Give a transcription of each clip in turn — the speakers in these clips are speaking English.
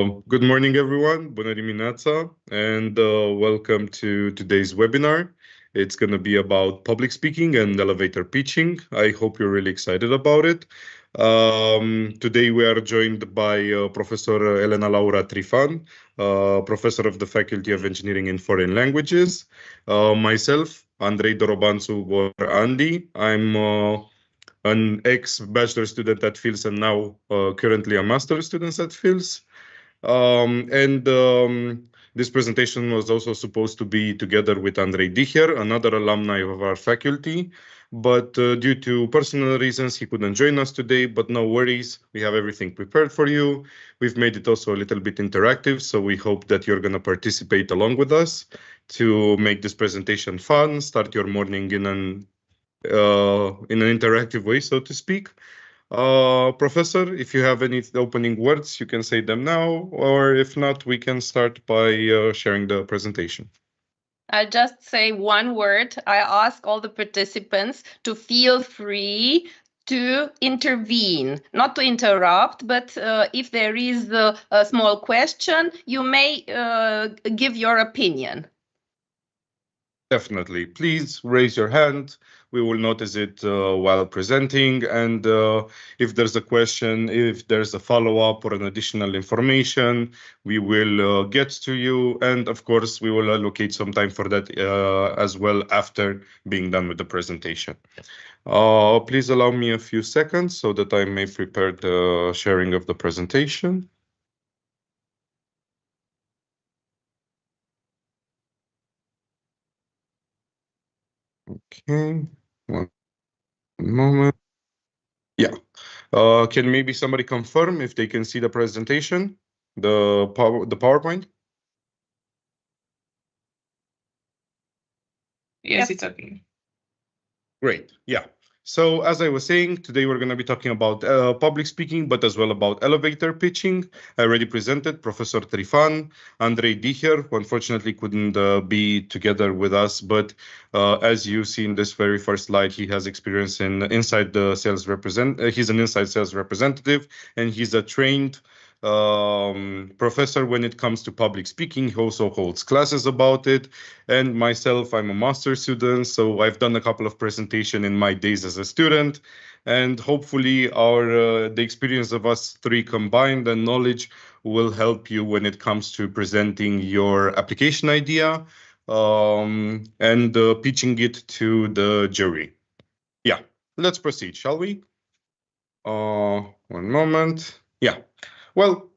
Good morning, everyone. Bună dimineața, and welcome to today's webinar. It's going to be about public speaking and elevator pitching. I hope you're really excited about it. Today we are joined by Professor Elena Laura Trifan, Professor of the Faculty of Engineering in Foreign Languages. Myself, Andrei Dorobanțu or Andy. I'm an ex-bachelor student at Fils and now currently a master student at Fils. This presentation was also supposed to be together with Andrei Diher, another alumni of our faculty, but due to personal reasons, he couldn't join us today, but no worries, we have everything prepared for you. We've made it also a little bit interactive, so we hope that you're going to participate along with us to make this presentation fun, start your morning in an interactive way, so to speak. Professor, if you have any opening words, you can say them now, or if not, we can start by sharing the presentation. I'll just say one word. I ask all the participants to feel free to intervene, not to interrupt, but if there is a small question, you may give your opinion. Definitely. Please raise your hand. We will notice it while presenting. And if there's a question, if there's a follow-up or an additional information, we will get to you. And of course, we will allocate some time for that as well after being done with the presentation. Please allow me a few seconds so that I may prepare the sharing of the presentation. Okay, one moment. Yeah. Can maybe somebody confirm if they can see the presentation, the PowerPoint? Yes, it's okay. Great. Yeah. So as I was saying, today we're going to be talking about public speaking, but as well about elevator pitching. I already presented Professor Trifan, Andrei Diher, who unfortunately couldn't be together with us, but as you see in this very first slide, he has experience in inside the sales he's an inside sales representative, and he's a trained professor when it comes to public speaking. He also holds classes about it. And myself, I'm a master's student, so I've done a couple of presentations in my days as a student. And hopefully the experience of us three combined and knowledge will help you when it comes to presenting your application idea and pitching it to the jury. Yeah, let's proceed, shall we? One moment. Yeah. Well,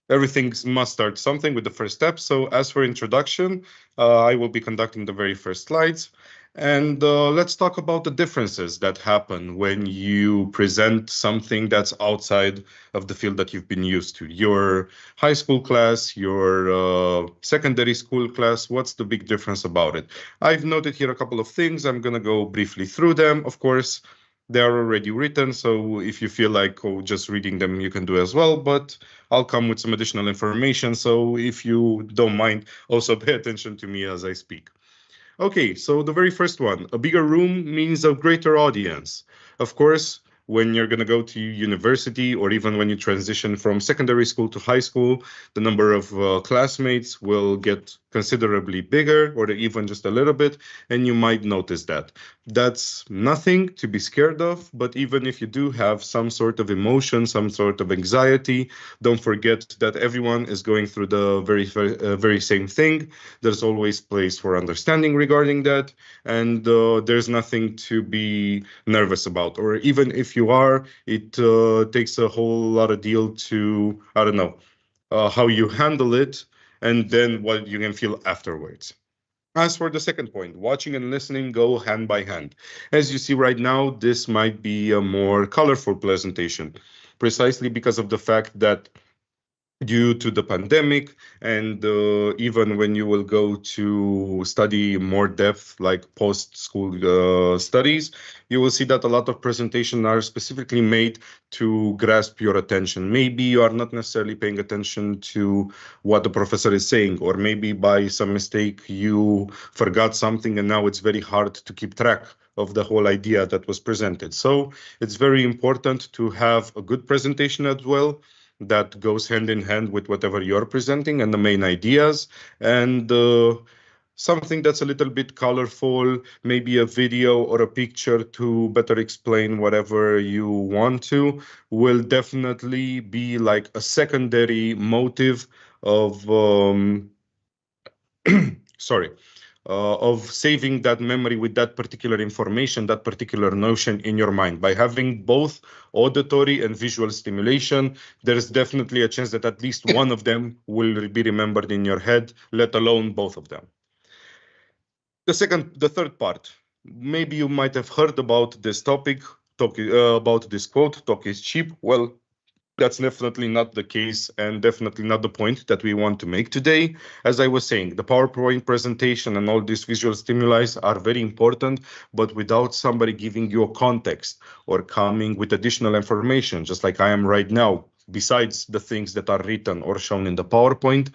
everything must start something with the first step. So as for introduction, I will be conducting the very first slides. And let's talk about the differences that happen when you present something that's outside of the field that you've been used to. Your high school class, your secondary school class, what's the big difference about it? I've noted here a couple of things. I'm going to go briefly through them. Of course, they are already written, so if you feel like just reading them, you can do as well, but I'll come with some additional information, so if you don't mind, also pay attention to me as I speak. Okay, so the very first one, a bigger room means a greater audience. Of course, when you're going to go to university or even when you transition from secondary school to high school, the number of classmates will get considerably bigger or even just a little bit, and you might notice that. That's nothing to be scared of, but even if you do have some sort of emotion, some sort of anxiety, don't forget that everyone is going through the very same thing. There's always place for understanding regarding that, and there's nothing to be nervous about. Or even if you are, it takes a whole lot of deal to, I don't know, how you handle it, and then what you can feel afterwards. As for the second point, watching and listening go hand by hand. As you see right now, this might be a more colorful presentation, precisely because of the fact that due to the pandemic and even when you will go to study more depth, like post-school studies, you will see that a lot of presentations are specifically made to grasp your attention. Maybe you are not necessarily paying attention to what the professor is saying, or maybe by some mistake you forgot something and now it's very hard to keep track of the whole idea that was presented. So it's very important to have a good presentation as well, that goes hand in hand with whatever you're presenting and the main ideas, and something that's a little bit colorful, maybe a video or a picture to better explain whatever you want to, will definitely be like a secondary motive of of saving that memory with that particular information, that particular notion in your mind. By having both auditory and visual stimulation, there is definitely a chance that at least one of them will be remembered in your head, let alone both of them. The third part, maybe you might have heard about this topic, about this quote, talk is cheap. Well, that's definitely not the case and definitely not the point that we want to make today. As I was saying, the PowerPoint presentation and all these visual stimuli are very important, but without somebody giving you a context or coming with additional information, just like I am right now, besides the things that are written or shown in the PowerPoint,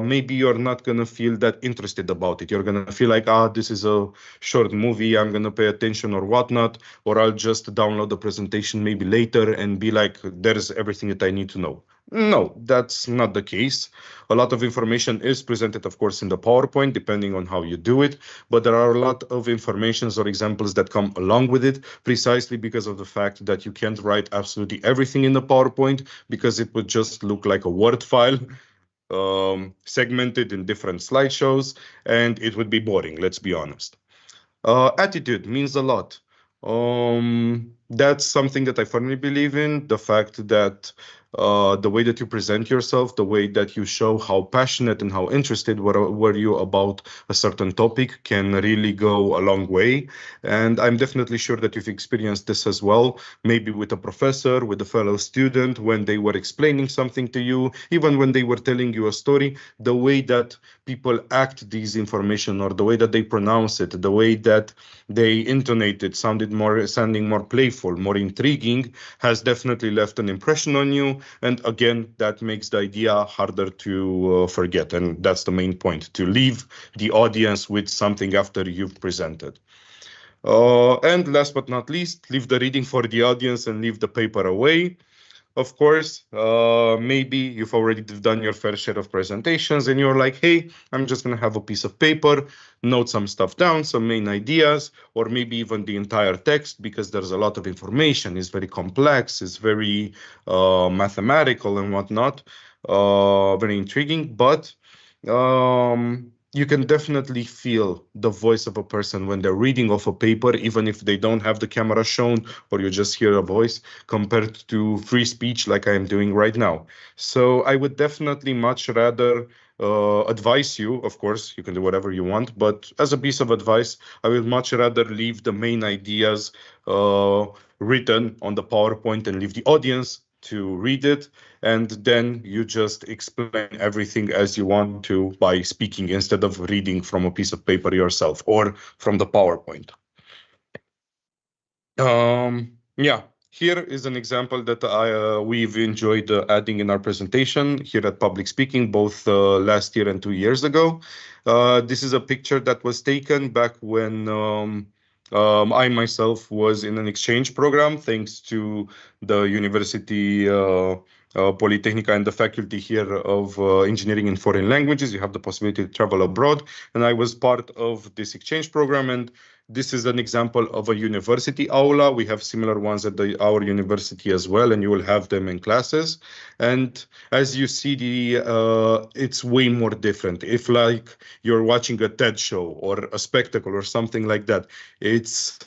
maybe you're not going to feel that interested about it. You're going to feel like, this is a short movie, I'm going to pay attention or whatnot, or I'll just download the presentation maybe later and be like, there's everything that I need to know. No, that's not the case. A lot of information is presented, of course, in the PowerPoint, depending on how you do it, but there are a lot of informations or examples that come along with it, precisely because of the fact that you can't write absolutely everything in the PowerPoint, because it would just look like a Word file, segmented in different slideshows, and it would be boring, let's be honest. Attitude means a lot. That's something that I firmly believe in, the fact that the way that you present yourself, the way that you show how passionate and how interested were you about a certain topic can really go a long way. And I'm definitely sure that you've experienced this as well, maybe with a professor, with a fellow student, when they were explaining something to you, even when they were telling you a story, the way that people act these information, or the way that they pronounce it, the way that they intonate it, sounding more playful, more intriguing, has definitely left an impression on you. And again, that makes the idea harder to forget. And that's the main point, to leave the audience with something after you've presented. And last but not least, leave the reading for the audience and leave the paper away. Of course, maybe you've already done your fair share of presentations and you're like, hey, I'm just going to have a piece of paper, note some stuff down, some main ideas, or maybe even the entire text, because there's a lot of information. It's very complex, it's very mathematical and whatnot, very intriguing, but you can definitely feel the voice of a person when they're reading off a paper, even if they don't have the camera shown or you just hear a voice, compared to free speech like I am doing right now. So I would definitely much rather advise you, of course, you can do whatever you want, but as a piece of advice, I would much rather leave the main ideas written on the PowerPoint and leave the audience to read it, and then you just explain everything as you want to by speaking instead of reading from a piece of paper yourself or from the PowerPoint. Yeah, here is an example that we've enjoyed adding in our presentation here at Public Speaking, both last year and 2 years ago. This is a picture that was taken back when I myself was in an exchange program, thanks to the University POLITEHNICA and the faculty here of Engineering in Foreign Languages. You have the possibility to travel abroad, and I was part of this exchange program. And this is an example of a university aula. We have similar ones at our university as well, and you will have them in classes. And as you see, it's way more different. If like you're watching a TED show or a spectacle or something like that, it's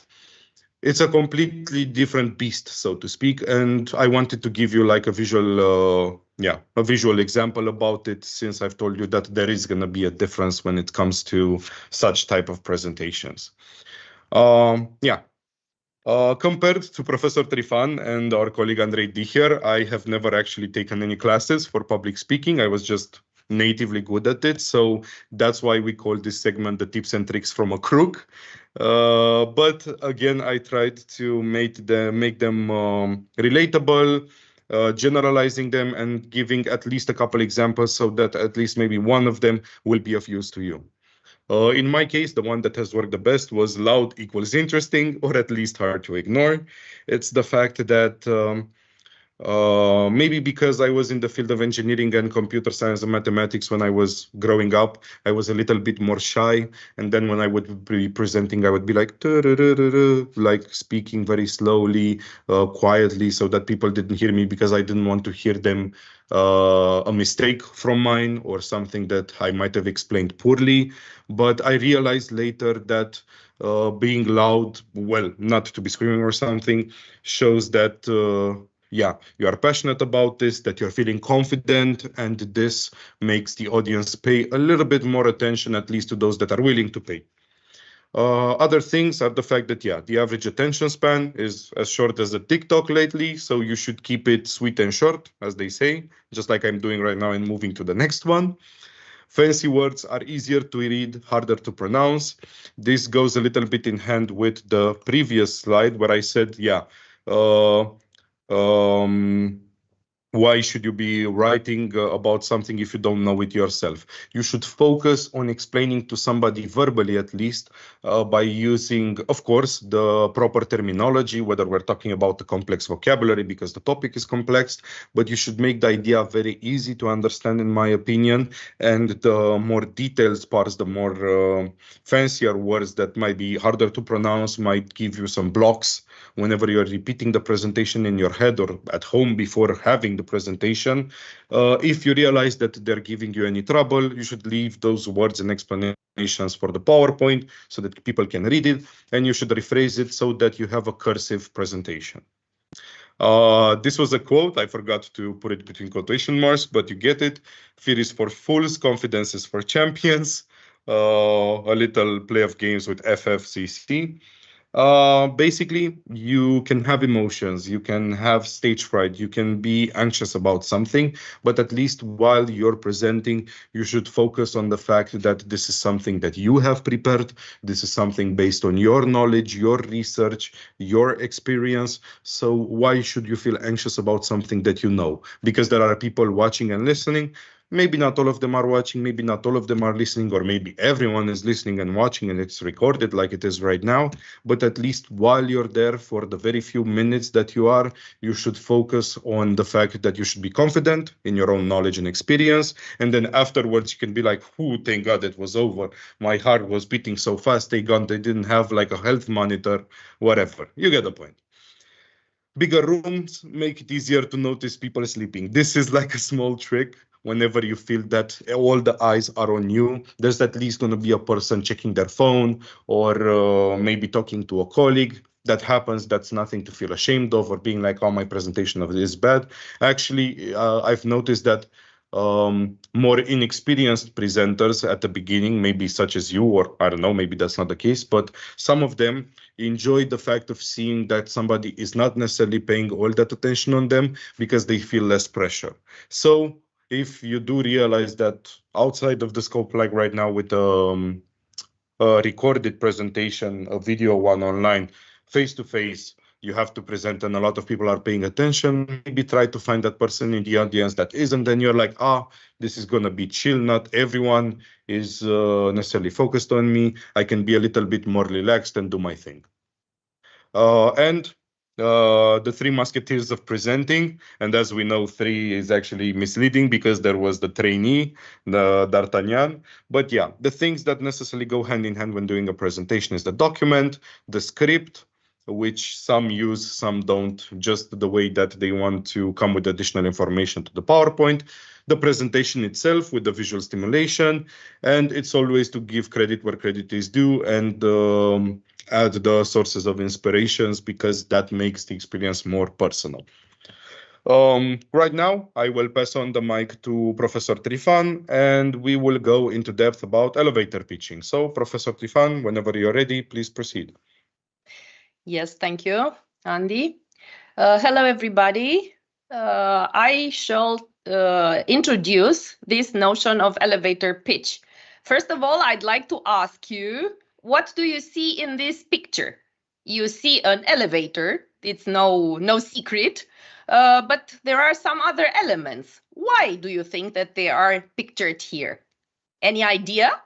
a completely different beast, so to speak. And I wanted to give you like a visual example about it, since I've told you that there is going to be a difference when it comes to such type of presentations. Compared to Professor Trifan and our colleague Andrei Dicher, I have never actually taken any classes for public speaking. I was just natively good at it. So that's why we call this segment the tips and tricks from a crook. But again, I tried to make them relatable, generalizing them and giving at least a couple examples so that at least maybe one of them will be of use to you. In my case, the one that has worked the best was loud equals interesting, or at least hard to ignore. It's the fact that Maybe because I was in the field of engineering and computer science and mathematics when I was growing up, I was a little bit more shy. And then when I would be presenting, I would be like, like speaking very slowly, quietly, so that people didn't hear me because I didn't want to hear them a mistake from mine or something that I might have explained poorly. But I realized later that being loud, well, not to be screaming or something, shows that yeah, you are passionate about this, that you're feeling confident, and this makes the audience pay a little bit more attention, at least to those that are willing to pay. Other things are the fact that, yeah, the average attention span is as short as a TikTok lately, so you should keep it sweet and short, as they say, just like I'm doing right now and moving to the next one. Fancy words are easier to read, harder to pronounce. This goes a little bit in hand with the previous slide where I said, yeah, why should you be writing about something if you don't know it yourself? You should focus on explaining to somebody verbally, at least, by using, of course, the proper terminology, whether we're talking about the complex vocabulary because the topic is complex, but you should make the idea very easy to understand, in my opinion. And the more detailed parts, the more fancier words that might be harder to pronounce might give you some blocks whenever you're repeating the presentation in your head or at home before having the presentation. If you realize that they're giving you any trouble, you should leave those words and explanations for the PowerPoint so that people can read it, and you should rephrase it so that you have a cursive presentation. This was a quote. I forgot to put it between quotation marks, but you get it. Fear is for fools, confidence is for champions. A little play of games with FFCC. Basically, you can have emotions, you can have stage fright, you can be anxious about something, but at least while you're presenting, you should focus on the fact that this is something that you have prepared. This is something based on your knowledge, your research, your experience. So why should you feel anxious about something that you know? Because there are people watching and listening. Maybe not all of them are watching, maybe not all of them are listening, or maybe everyone is listening and watching and it's recorded like it is right now. But at least while you're there for the very few minutes that you are, you should focus on the fact that you should be confident in your own knowledge and experience. And then afterwards you can be like, "Whoo, thank God it was over. My heart was beating so fast. Thank God they didn't have like a health monitor," whatever. You get the point. Bigger rooms make it easier to notice people sleeping. This is like a small trick. Whenever you feel that all the eyes are on you, there's at least going to be a person checking their phone or maybe talking to a colleague. That happens. That's nothing to feel ashamed of or being like, "Oh, my presentation of it is bad." Actually, I've noticed that more inexperienced presenters at the beginning, maybe such as you, or I don't know, maybe that's not the case, but some of them enjoy the fact of seeing that somebody is not necessarily paying all that attention on them because they feel less pressure. So if you do realize that outside of the scope, like right now with a recorded presentation, a video one online, face-to-face, you have to present and a lot of people are paying attention, maybe try to find that person in the audience that isn't, then you're like, this is going to be chill. Not everyone is necessarily focused on me. I can be a little bit more relaxed and do my thing. The three musketeers of presenting, and as we know, three is actually misleading because there was the trainee, the D'Artagnan. But yeah, the things that necessarily go hand in hand when doing a presentation is the document, the script, which some use, some don't, just the way that they want to come with additional information to the PowerPoint, the presentation itself with the visual stimulation, and it's always to give credit where credit is due and add the sources of inspirations because that makes the experience more personal. Right now, I will pass on the mic to Professor Trifan, and we will go into depth about elevator pitching. So, Professor Trifan, whenever you're ready, please proceed. Yes, thank you, Andy. Hello, everybody. I shall introduce this notion of elevator pitch. First of all, I'd like to ask you, what do you see in this picture? You see an elevator. It's no secret, but there are some other elements. Why do you think that they are pictured here? Any idea?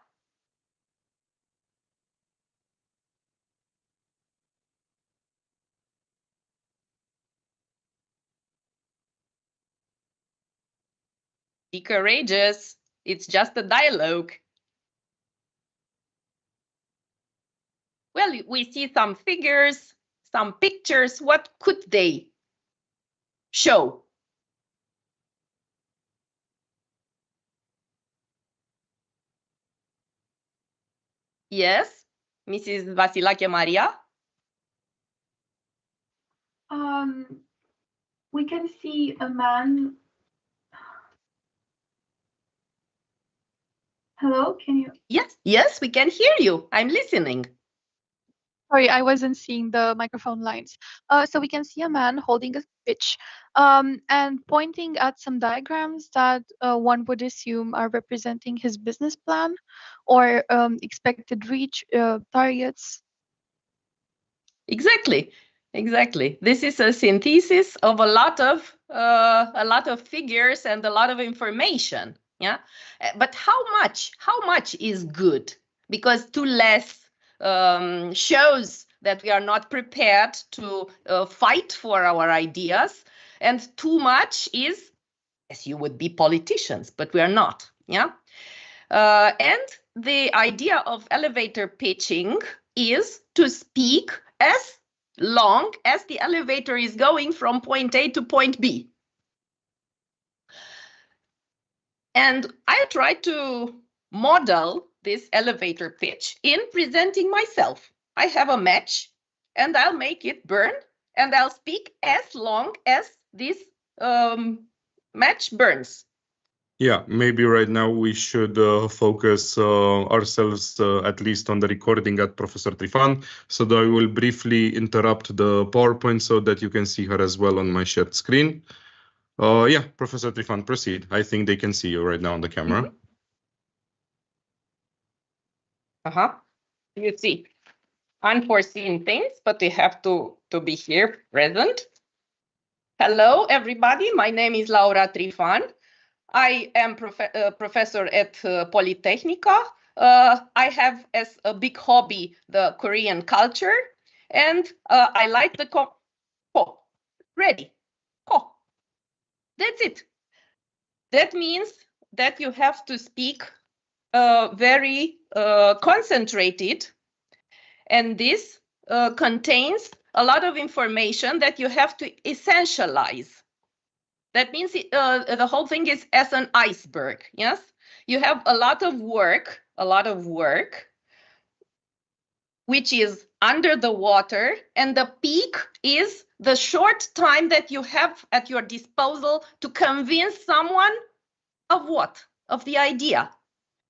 Be courageous. It's just a dialogue. Well, we see some figures, some pictures. What could they show? Yes, Mrs. Vasilache Maria? We can see a man. Hello, can you? Yes, we can hear you. I'm listening. Sorry, I wasn't seeing the microphone lines. So we can see a man holding a pitch and pointing at some diagrams that one would assume are representing his business plan or expected reach targets. Exactly. This is a synthesis of a lot of figures and a lot of information. Yeah, but how much is good? Because too less shows that we are not prepared to fight for our ideas, and too much is, as you would be politicians, but we are not. Yeah, and the idea of elevator pitching is to speak as long as the elevator is going from point A to point B. And I try to model this elevator pitch in presenting myself. I have a match and I'll make it burn and I'll speak as long as this match burns. Yeah, maybe right now we should focus ourselves at least on the recording at Professor Trifan. So I will briefly interrupt the PowerPoint so that you can see her as well on my shared screen. Yeah, Professor Trifan, proceed. I think they can see you right now on the camera. You see, unforeseen things, but we have to be here present. Hello, everybody. My name is Laura Trifan. I am professor at Polytechnica. I have as a big hobby the Korean culture, and I like the ready. That's it. That means that you have to speak very concentrated, and this contains a lot of information that you have to essentialize. That means the whole thing is as an iceberg. Yes, you have a lot of work, which is under the water, and the peak is the short time that you have at your disposal to convince someone of what? Of the idea.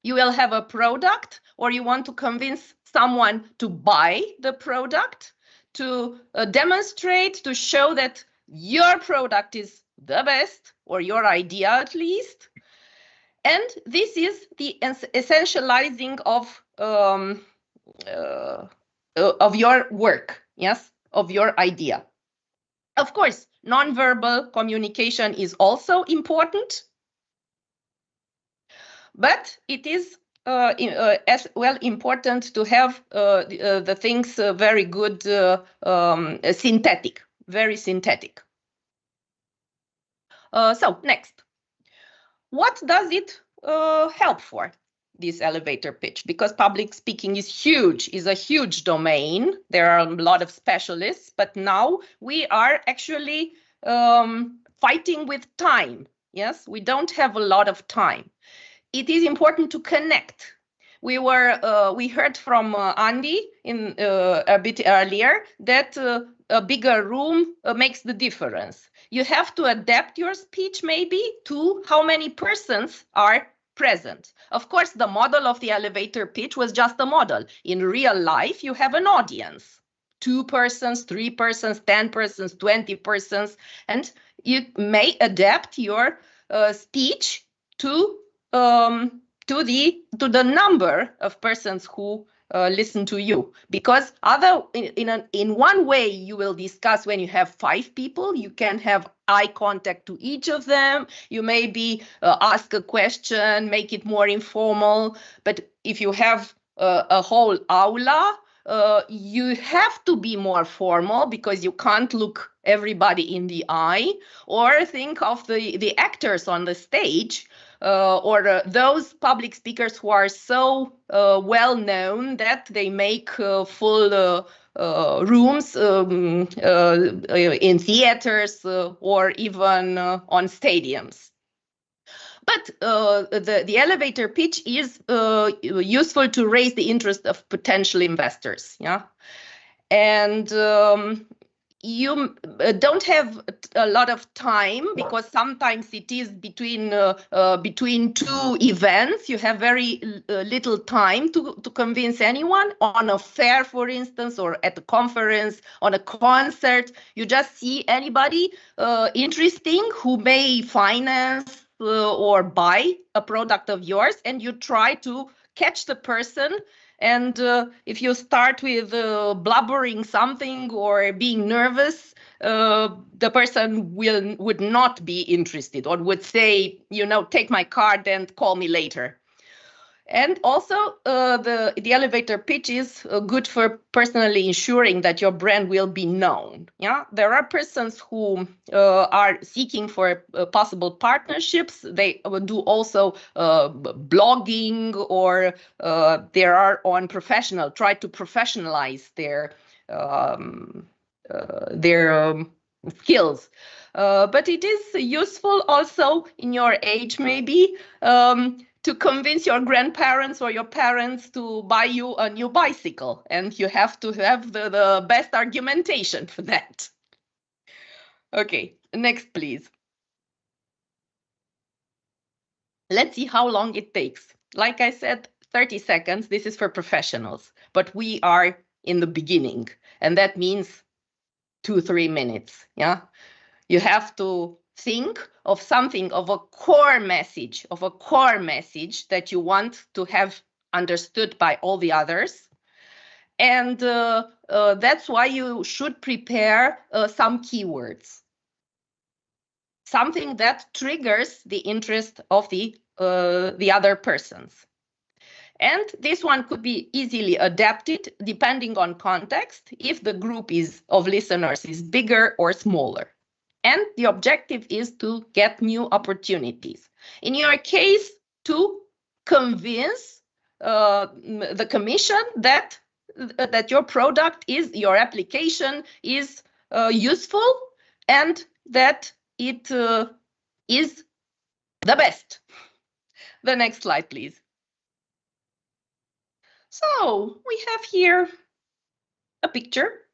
You will have a product, or you want to convince someone to buy the product, to demonstrate, to show that your product is the best, or your idea at least. And this is the essentializing of your work, yes, of your idea. Of course, nonverbal communication is also important, but it is as well important to have the things very good, synthetic, very synthetic. So next, what does it help for, this elevator pitch? Because public speaking is huge, is a huge domain. There are a lot of specialists, but now we are actually fighting with time. Yes, we don't have a lot of time. It is important to connect. We heard from Andy a bit earlier that a bigger room makes the difference. You have to adapt your speech maybe to how many persons are present. Of course, the model of the elevator pitch was just a model. In real life, you have an audience. 2 persons, 3 persons, 10 persons, 20 persons, and you may adapt your speech to the number of persons who listen to you, because in one way you will discuss when you have 5 people, you can have eye contact to each of them, you maybe ask a question, make it more informal. But if you have a whole aula, you have to be more formal because you can't look everybody in the eye, or think of the actors on the stage, or those public speakers who are so well known that they make full rooms in theaters or even on stadiums. But the elevator pitch is useful to raise the interest of potential investors. Yeah, and you don't have a lot of time because sometimes it is between two events. You have very little time to convince anyone on a fair, for instance, or at a conference, on a concert. You just see anybody interesting who may finance or buy a product of yours, and you try to catch the person. And if you start with blubbering something or being nervous, the person would not be interested, or would say, you know, take my card and call me later. And also the elevator pitch is good for personally ensuring that your brand will be known. Yeah, there are persons who are seeking for possible partnerships. They do also blogging, or they are on professional, try to professionalize their skills. But it is useful also in your age, maybe, to convince your grandparents or your parents to buy you a new bicycle, and you have to have the best argumentation for that. Okay, next, please. Let's see how long it takes. Like I said, 30 seconds. This is for professionals, but we are in the beginning, and that means 2-3 minutes. Yeah, you have to think of something, of a core message, that you want to have understood by all the others. And that's why you should prepare some keywords. Something that triggers the interest of the other persons. And this one could be easily adapted depending on context, if the group of listeners is bigger or smaller. And the objective is to get new opportunities. In your case, to convince the commission that your product your application is useful, and that it is the best. The next slide, please. So we have here a picture.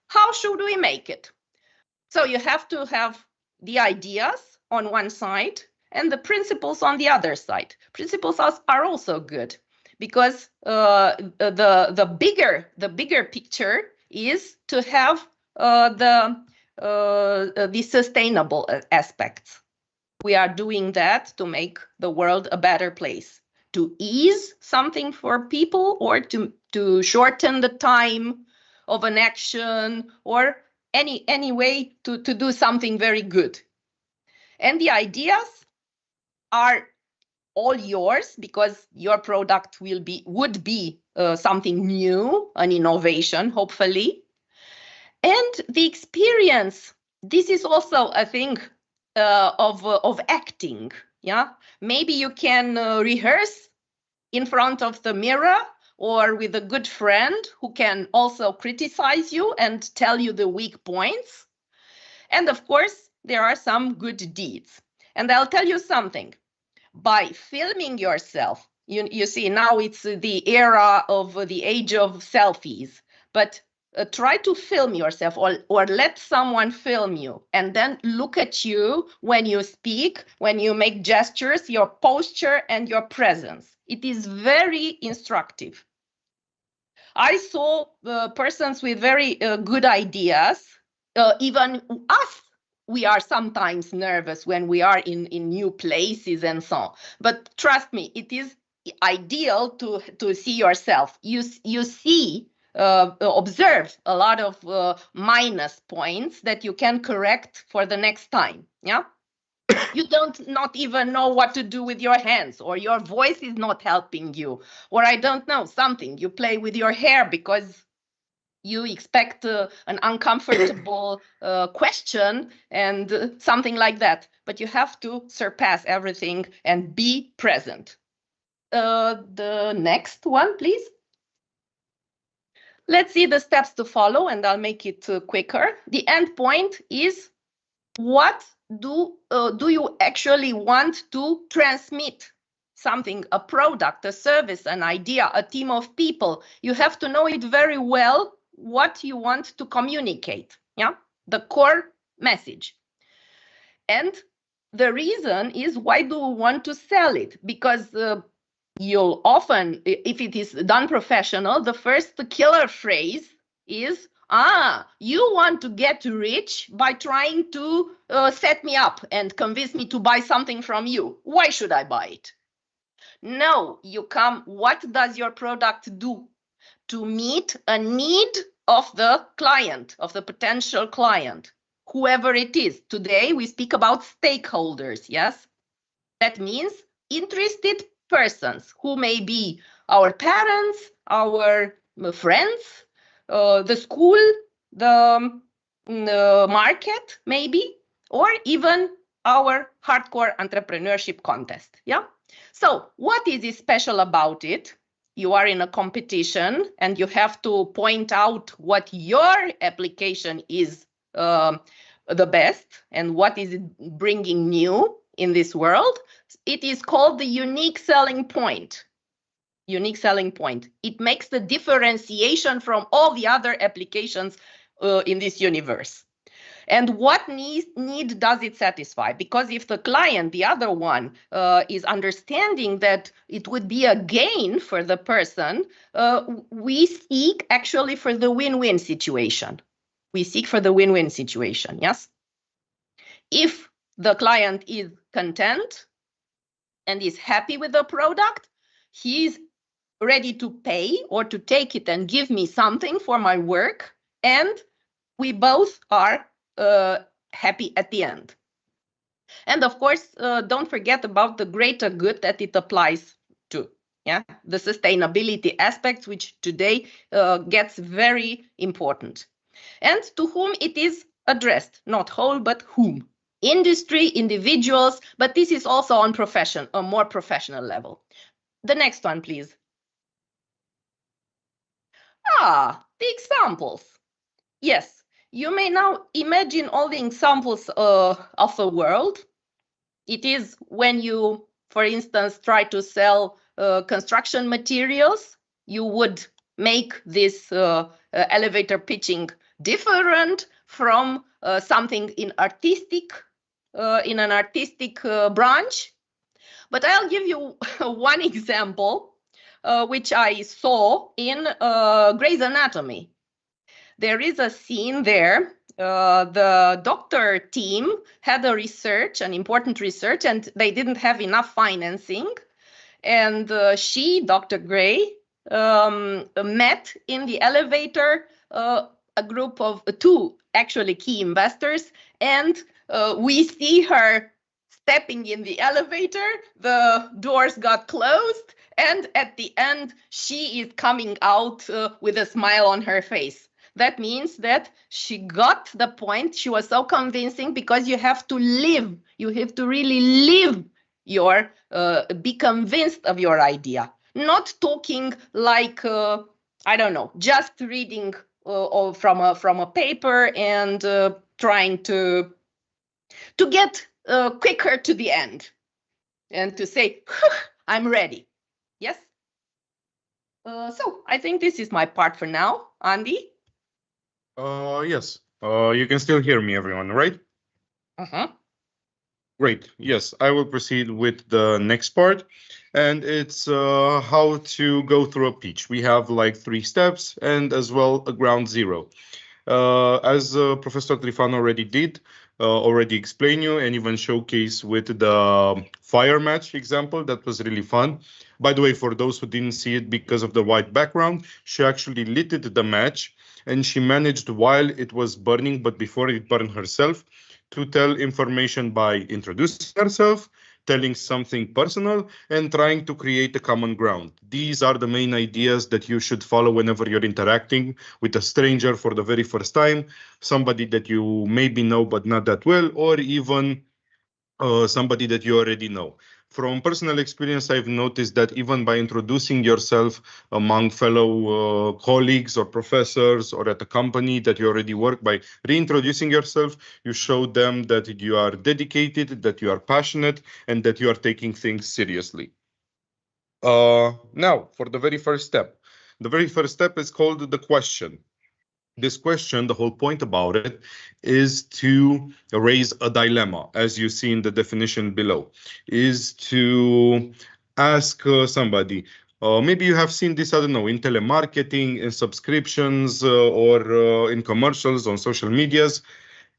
How should we make it? So you have to have the ideas on one side and the principles on the other side. Principles are also good, because the bigger picture is to have the sustainable aspects. We are doing that to make the world a better place, to ease something for people, or to shorten the time of an action, or any way to do something very good. And the ideas are all yours, because your product would be something new, an innovation, hopefully. And the experience, this is also a thing of acting. Yeah, maybe you can rehearse in front of the mirror, or with a good friend who can also criticize you and tell you the weak points. And of course, there are some good deeds. And I'll tell you something. By filming yourself, you see, now it's the era of the age of selfies, but try to film yourself, or let someone film you, and then look at you when you speak, when you make gestures, your posture and your presence. It is very instructive. I saw persons with very good ideas. Even us, we are sometimes nervous when we are in new places and so on. But trust me, it is ideal to see yourself. You see, observe a lot of minus points that you can correct for the next time. Yeah. You don't not even know what to do with your hands, or your voice is not helping you, or I don't know, something. You play with your hair because you expect an uncomfortable question and something like that. But you have to surpass everything and be present. The next one, please. Let's see the steps to follow, and I'll make it quicker. The end point is, what do you actually want to transmit? Something, a product, a service, an idea, a team of people. You have to know it very well what you want to communicate. Yeah, the core message. And the reason is, why do you want to sell it? Because you'll often, if it is done professional, the first killer phrase is, you want to get rich by trying to set me up and convince me to buy something from you. Why should I buy it? No, you come, what does your product do to meet a need of the client, of the potential client, whoever it is? Today we speak about stakeholders, yes? That means interested persons, who may be our parents, our friends, the school, the market, maybe, or even our hardcore entrepreneurship contest. Yeah. So what is special about it? You are in a competition and you have to point out what your application is the best and what is it bringing new in this world. It is called the unique selling point. Unique selling point. It makes the differentiation from all the other applications in this universe. And what need does it satisfy? Because if the client, the other one, is understanding that it would be a gain for the person, we seek actually for the win-win situation. We seek for the win-win situation, yes? If the client is content and is happy with the product, he is ready to pay or to take it and give me something for my work, and we both are happy at the end. And of course, don't forget about the greater good that it applies to. Yeah, the sustainability aspects, which today gets very important. And to whom it is addressed, not whole, but whom. Industry, individuals, but this is also on profession, a more professional level. The next one, please. The examples. Yes, you may now imagine all the examples of the world. It is when you, for instance, try to sell construction materials, you would make this elevator pitching different from something in an artistic branch. But I'll give you one example, which I saw in Grey's Anatomy. There is a scene there. The doctor team had a research, an important research, and they didn't have enough financing. And Dr. Grey, met in the elevator a group of two actually key investors, and we see her stepping in the elevator, the doors got closed, and at the end, she is coming out with a smile on her face. That means that she got the point. She was so convincing, because you have to live. You have to really live your, be convinced of your idea. Not talking like, I don't know, just reading from a paper and trying to get quicker to the end and to say, I'm ready. Yes? So I think this is my part for now. Andy? Yes. You can still hear me, everyone, right? Great. Yes, I will proceed with the next part, and it's how to go through a pitch. We have like 3 steps and as well a ground zero. As Professor Trifan already explained you and even showcase with the fire match example. That was really fun. By the way, for those who didn't see it because of the white background, she actually lit the match, and she managed, while it was burning, but before it burned herself, to tell information by introducing yourself, telling something personal, and trying to create a common ground. These are the main ideas that you should follow whenever you're interacting with a stranger for the very first time, somebody that you maybe know but not that well, or even somebody that you already know. From personal experience, I've noticed that even by introducing yourself among fellow colleagues or professors or at a company that you already work, by reintroducing yourself, you show them that you are dedicated, that you are passionate, and that you are taking things seriously. Now, for the very first step. The very first step is called the question. This question, the whole point about it, is to raise a dilemma, as you see in the definition below, is to ask somebody, maybe you have seen this, I don't know, in telemarketing, in subscriptions, or in commercials on social medias.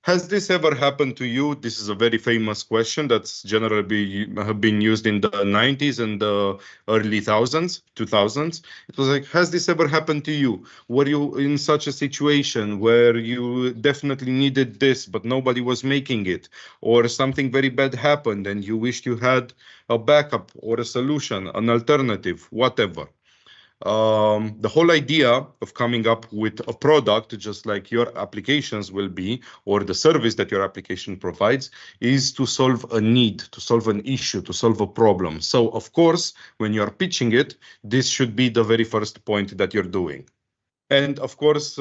Has this ever happened to you? This is a very famous question that's generally been used in the 90s and the early 2000s. It was like, has this ever happened to you? Were you in such a situation where you definitely needed this, but nobody was making it? Or something very bad happened and you wished you had a backup or a solution, an alternative, whatever. The whole idea of coming up with a product, just like your applications will be, or the service that your application provides, is to solve a need, to solve an issue, to solve a problem. So, of course, when you're pitching it, this should be the very first point that you're doing. And, of course,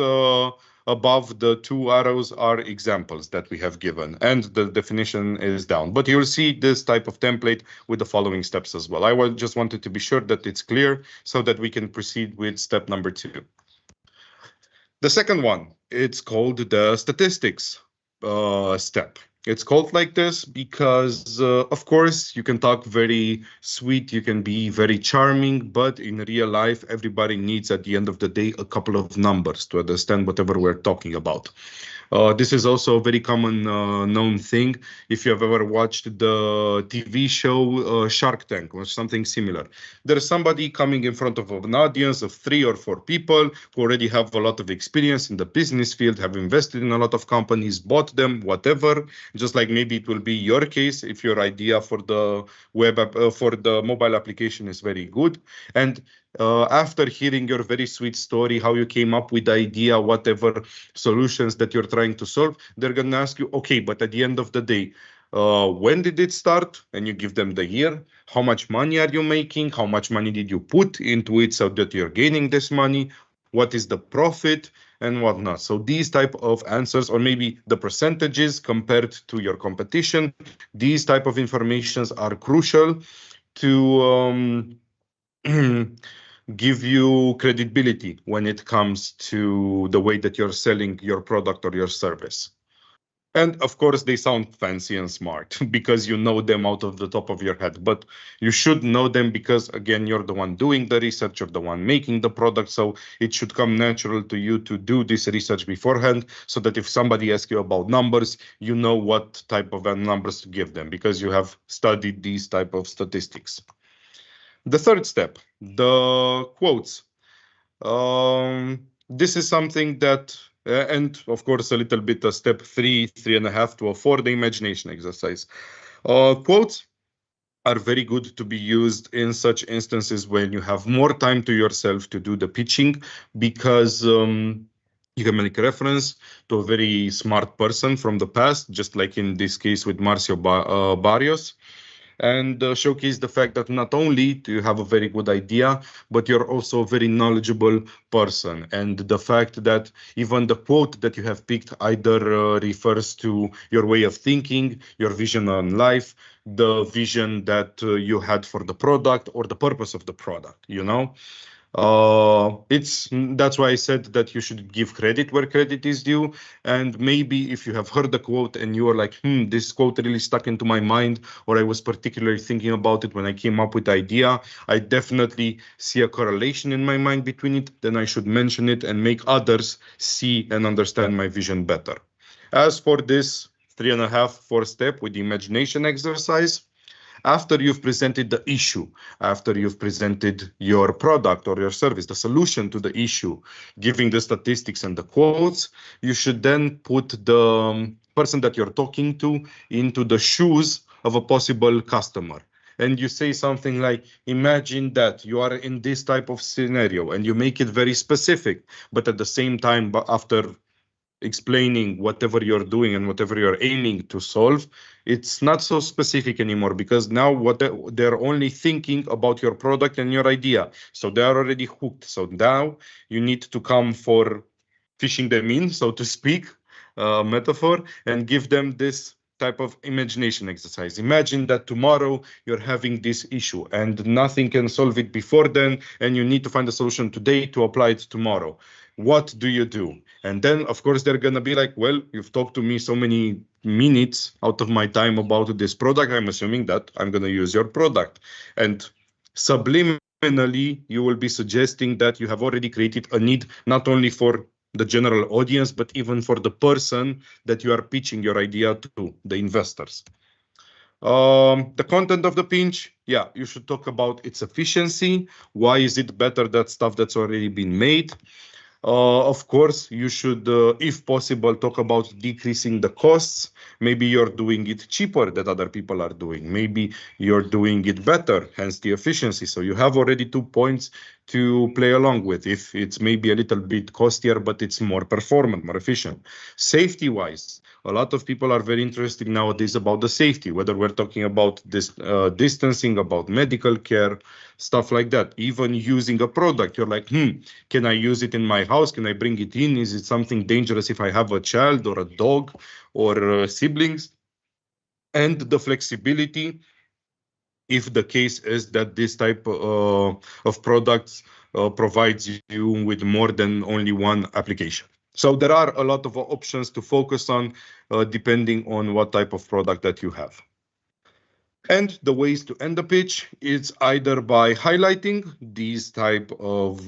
above the two arrows are examples that we have given, and the definition is down. But you'll see this type of template with the following steps as well. I just wanted to be sure that it's clear so that we can proceed with step number 2. The second one, it's called the statistics step. It's called like this because, of course, you can talk very sweet, you can be very charming, but in real life, everybody needs at the end of the day a couple of numbers to understand whatever we're talking about. This is also a very common known thing. If you have ever watched the TV show Shark Tank or something similar, there's somebody coming in front of an audience of 3 or 4 people who already have a lot of experience in the business field, have invested in a lot of companies, bought them, whatever. Just like maybe it will be your case if your idea for the web for the mobile application is very good. And after hearing your very sweet story, how you came up with the idea, whatever solutions that you're trying to solve, they're going to ask you, okay, but at the end of the day, when did it start? And you give them the year. How much money are you making? How much money did you put into it so that you're gaining this money? What is the profit and whatnot? So these type of answers, or maybe the percentages compared to your competition, these type of informations are crucial to give you credibility when it comes to the way that you're selling your product or your service. And of course, they sound fancy and smart because you know them out of the top of your head, but you should know them because, again, you're the one doing the research, you're the one making the product, so it should come natural to you to do this research beforehand so that if somebody asks you about numbers, you know what type of numbers to give them because you have studied these type of statistics. The third step, the quotes. This is something that, and of course, a little bit of step 3, 3.5 to a 4, the imagination exercise. Quotes are very good to be used in such instances when you have more time to yourself to do the pitching because you can make reference to a very smart person from the past, just like in this case with Marcio Barrios. And showcase the fact that not only do you have a very good idea, but you're also a very knowledgeable person. And the fact that even the quote that you have picked either refers to your way of thinking, your vision on life, the vision that you had for the product or the purpose of the product, you know? That's why I said that you should give credit where credit is due. And maybe if you have heard the quote and you are like, this quote really stuck into my mind, or I was particularly thinking about it when I came up with the idea, I definitely see a correlation in my mind between it, then I should mention it and make others see and understand my vision better. As for this 3.5, 4 step with the imagination exercise, after you've presented the issue, after you've presented your product or your service, the solution to the issue, giving the statistics and the quotes, you should then put the person that you're talking to into the shoes of a possible customer. And you say something like, imagine that you are in this type of scenario, and you make it very specific, but at the same time, after explaining whatever you're doing and whatever you're aiming to solve, it's not so specific anymore, because now they're only thinking about your product and your idea. So they are already hooked. So now you need to come for fishing them in, so to speak, metaphor, and give them this type of imagination exercise. Imagine that tomorrow you're having this issue and nothing can solve it before then, and you need to find a solution today to apply it tomorrow. What do you do? And then, of course, they're going to be like, well, you've talked to me so many minutes out of my time about this product. I'm assuming that I'm going to use your product. And subliminally, you will be suggesting that you have already created a need, not only for the general audience, but even for the person that you are pitching your idea to, the investors. The content of the pitch, yeah, you should talk about its efficiency. Why is it better than stuff that's already been made? Of course, you should, if possible, talk about decreasing the costs. Maybe you're doing it cheaper than other people are doing. Maybe you're doing it better, hence the efficiency. So you have already 2 points to play along with. If it's maybe a little bit costlier, but it's more performant, more efficient. Safety-wise, a lot of people are very interested nowadays about the safety, whether we're talking about this distancing, about medical care, stuff like that. Even using a product, you're like, can I use it in my house? Can I bring it in? Is it something dangerous if I have a child or a dog or siblings? And the flexibility, if the case is that this type of products provides you with more than only one application. So there are a lot of options to focus on depending on what type of product that you have. And the ways to end the pitch is either by highlighting these type of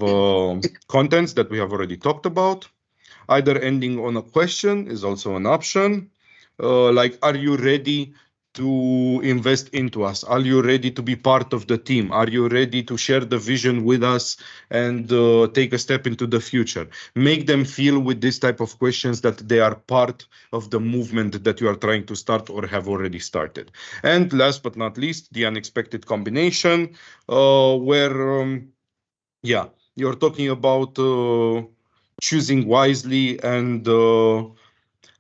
contents that we have already talked about. Either ending on a question is also an option. Like, are you ready to invest into us? Are you ready to be part of the team? Are you ready to share the vision with us and take a step into the future? Make them feel with this type of questions that they are part of the movement that you are trying to start or have already started. And last but not least, the unexpected combination, where, yeah, you're talking about choosing wisely, and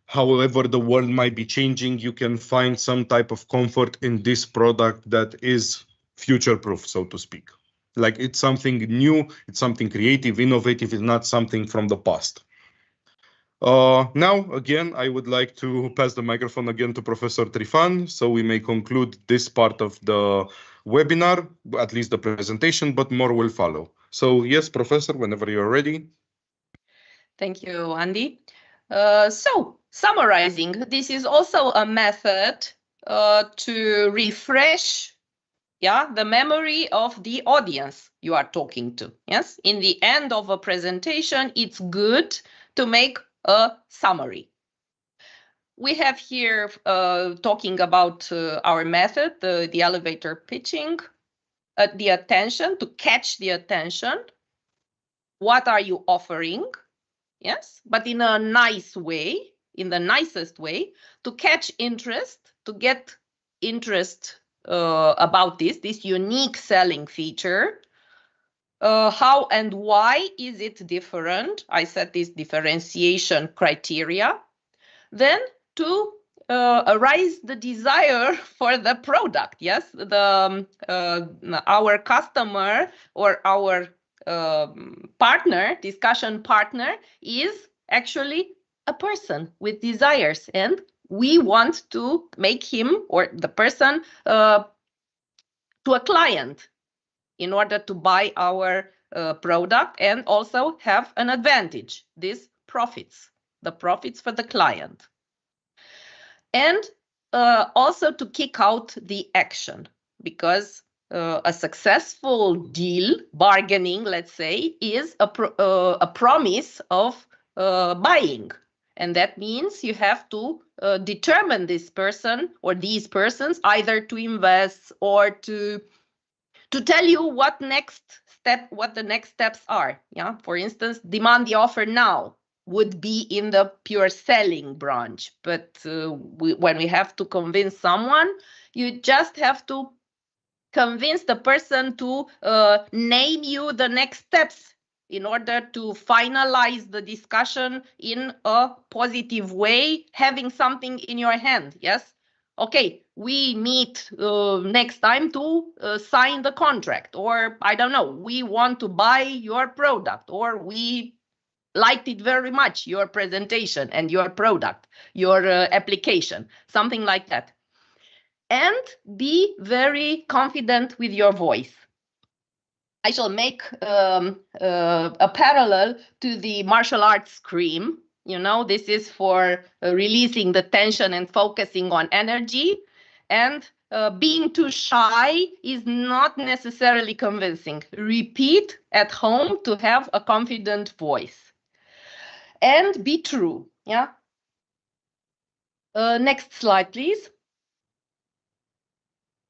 however the world might be changing, you can find some type of comfort in this product that is future-proof, so to speak. Like, it's something new, it's something creative, innovative, it's not something from the past. Now, again, I would like to pass the microphone again to Professor Trifan, so we may conclude this part of the webinar, at least the presentation, but more will follow. So yes, Professor, whenever you're ready. Thank you, Andy. So, summarizing, this is also a method to refresh, the memory of the audience you are talking to. Yes, in the end of a presentation, it's good to make a summary. We have here talking about our method, the elevator pitching, the attention, to catch the attention. What are you offering? Yes, but in a nice way, in the nicest way, to catch interest, to get interest about this unique selling feature. How and why is it different? I set this differentiation criteria. Then to arise the desire for the product. Yes, our customer or our partner, discussion partner, is actually a person with desires, and we want to make him or the person to a client in order to buy our product and also have an advantage. This profits, the profits for the client. And also to kick out the action, because a successful deal, bargaining, let's say, is a promise of buying. And that means you have to determine this person or these persons either to invest or to tell you what the next steps are. Yeah, for instance, demand the offer now. would be in the pure selling branch. But when we have to convince someone, you just have to convince the person to name you the next steps in order to finalize the discussion in a positive way, having something in your hand. Yes? Okay, we meet next time to sign the contract, or I don't know, we want to buy your product, or we liked it very much, your presentation and your product, your application, something like that. And be very confident with your voice. I shall make a parallel to the martial arts scream. You know, this is for releasing the tension and focusing on energy. And being too shy is not necessarily convincing. Repeat at home to have a confident voice. And be true. Yeah. Next slide, please.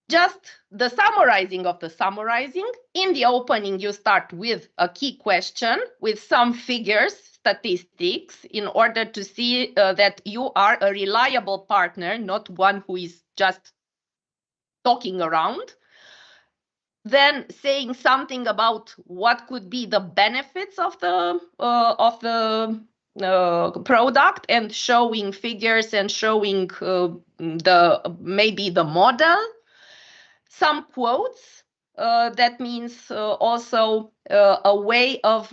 Just the summarizing of the summarizing. In the opening, you start with a key question with some figures, statistics, in order to see that you are a reliable partner, not one who is just talking around. Then saying something about what could be the benefits of the product, and showing figures and showing maybe the model. Some quotes, that means also a way of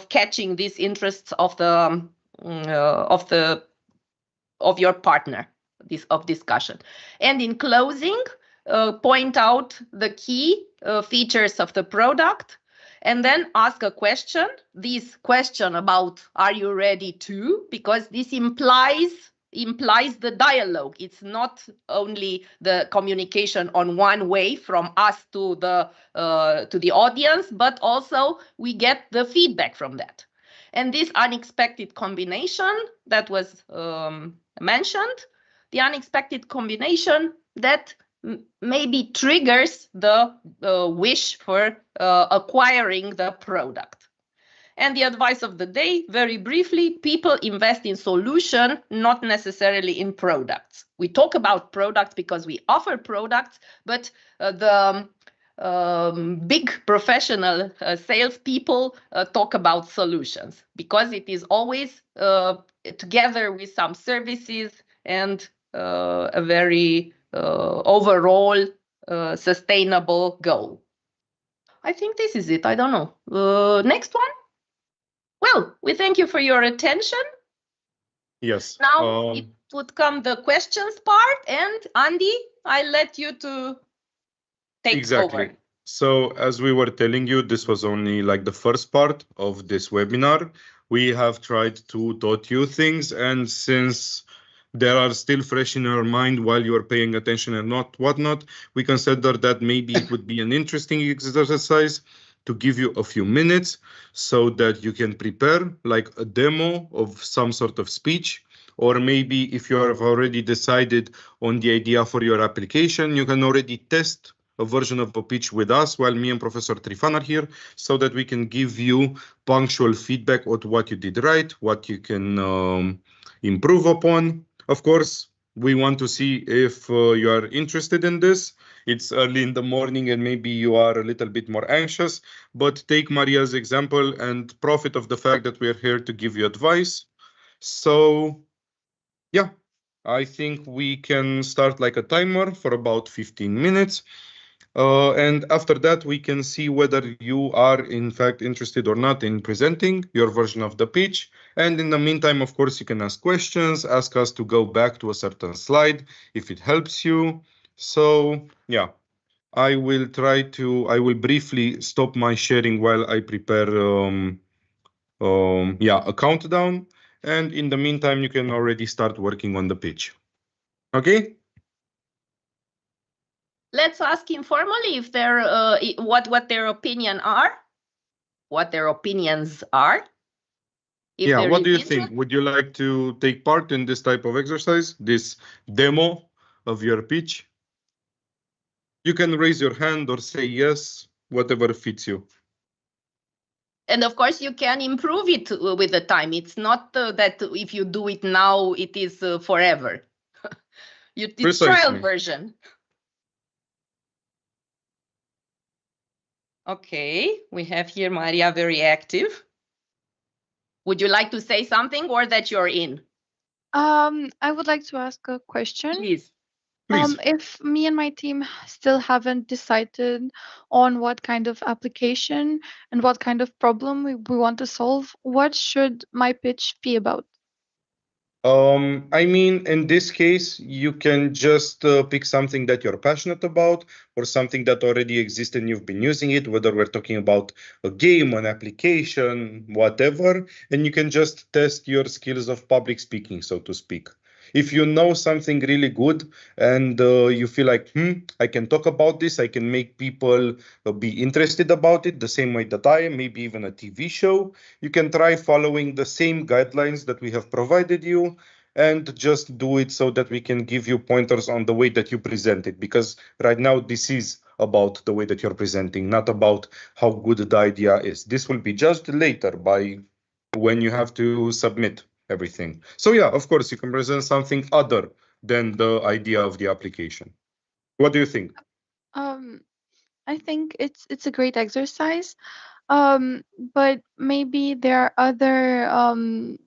catching these interests of your partner, of discussion. And in closing, point out the key features of the product, and then ask a question. This question about "Are you ready to?" because this implies the dialogue. It's not only the communication on one way from us to the audience, but also we get the feedback from that. And this unexpected combination that was mentioned, the unexpected combination that maybe triggers the wish for acquiring the product. And the advice of the day, very briefly, people invest in solution, not necessarily in products. We talk about products because we offer products, but the big professional salespeople talk about solutions, because it is always together with some services and a very overall sustainable goal. I think this is it. I don't know. Next one. Well, we thank you for your attention. Yes. Now it would come the questions part, and Andy, I let you to take over. So as we were telling you, this was only like the first part of this webinar. We have tried to taught you things, and since they are still fresh in your mind while you are paying attention and whatnot, we consider that maybe it would be an interesting exercise to give you a few minutes so that you can prepare like a demo of some sort of speech, or maybe if you have already decided on the idea for your application, you can already test a version of a pitch with us while me and Professor Trifan are here, so that we can give you punctual feedback on what you did right, what you can improve upon. Of course, we want to see if you are interested in this. It's early in the morning and maybe you are a little bit more anxious, but take Maria's example and profit of the fact that we're here to give you advice. So yeah, I think we can start like a timer for about 15 minutes. And after that, we can see whether you are in fact interested or not in presenting your version of the pitch. And in the meantime, of course, you can ask questions, ask us to go back to a certain slide if it helps you. So yeah, I will briefly stop my sharing while I prepare a countdown. And in the meantime, you can already start working on the pitch. Okay? Let's ask informally if they're what their opinions are. What do you think? Would you like to take part in this type of exercise, this demo of your pitch? You can raise your hand or say yes, whatever fits you. And of course, you can improve it with the time. It's not that if you do it now, it is forever. It's trial version. Okay, we have here Maria, very active. Would you like to say something, or that you're in? I would like to ask a question. Please. If me and my team still haven't decided on what kind of application and what kind of problem we want to solve, what should my pitch be about? I mean, in this case, you can just pick something that you're passionate about, or something that already exists and you've been using it, whether we're talking about a game, an application, whatever, and you can just test your skills of public speaking, so to speak. If you know something really good and you feel like, I can talk about this, I can make people be interested about it the same way that I am, maybe even a TV show, you can try following the same guidelines that we have provided you and just do it so that we can give you pointers on the way that you present it. Because right now, this is about the way that you're presenting, not about how good the idea is. This will be judged later by when you have to submit everything. So yeah, of course, you can present something other than the idea of the application. What do you think? I think it's a great exercise, but maybe there are other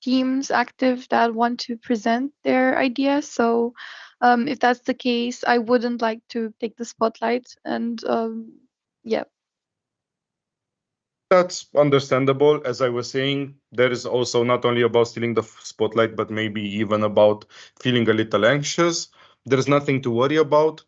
teams active that want to present their ideas. So if that's the case, I wouldn't like to take the spotlight. And yeah. That's understandable. As I was saying, there is also not only about stealing the spotlight, but maybe even about feeling a little anxious. There's nothing to worry about.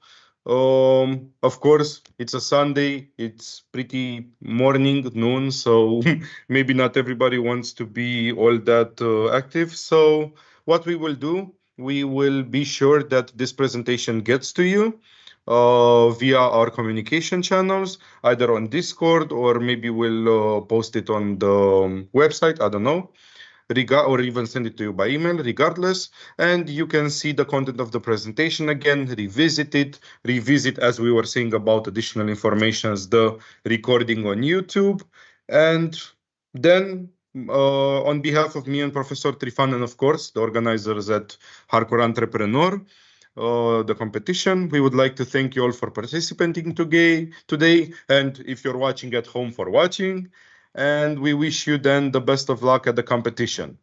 Of course, it's a Sunday. It's pretty morning, noon, so maybe not everybody wants to be all that active. So what we will do, we will be sure that this presentation gets to you via our communication channels, either on Discord or maybe we'll post it on the website, I don't know, or even send it to you by email, regardless. And you can see the content of the presentation again, revisit it, as we were saying about additional information, the recording on YouTube. And then on behalf of me and Professor Trifan, and of course, the organizers at Hardcore Entrepreneur, the competition, we would like to thank you all for participating today, and if you're watching at home, for watching, and we wish you then the best of luck at the competition.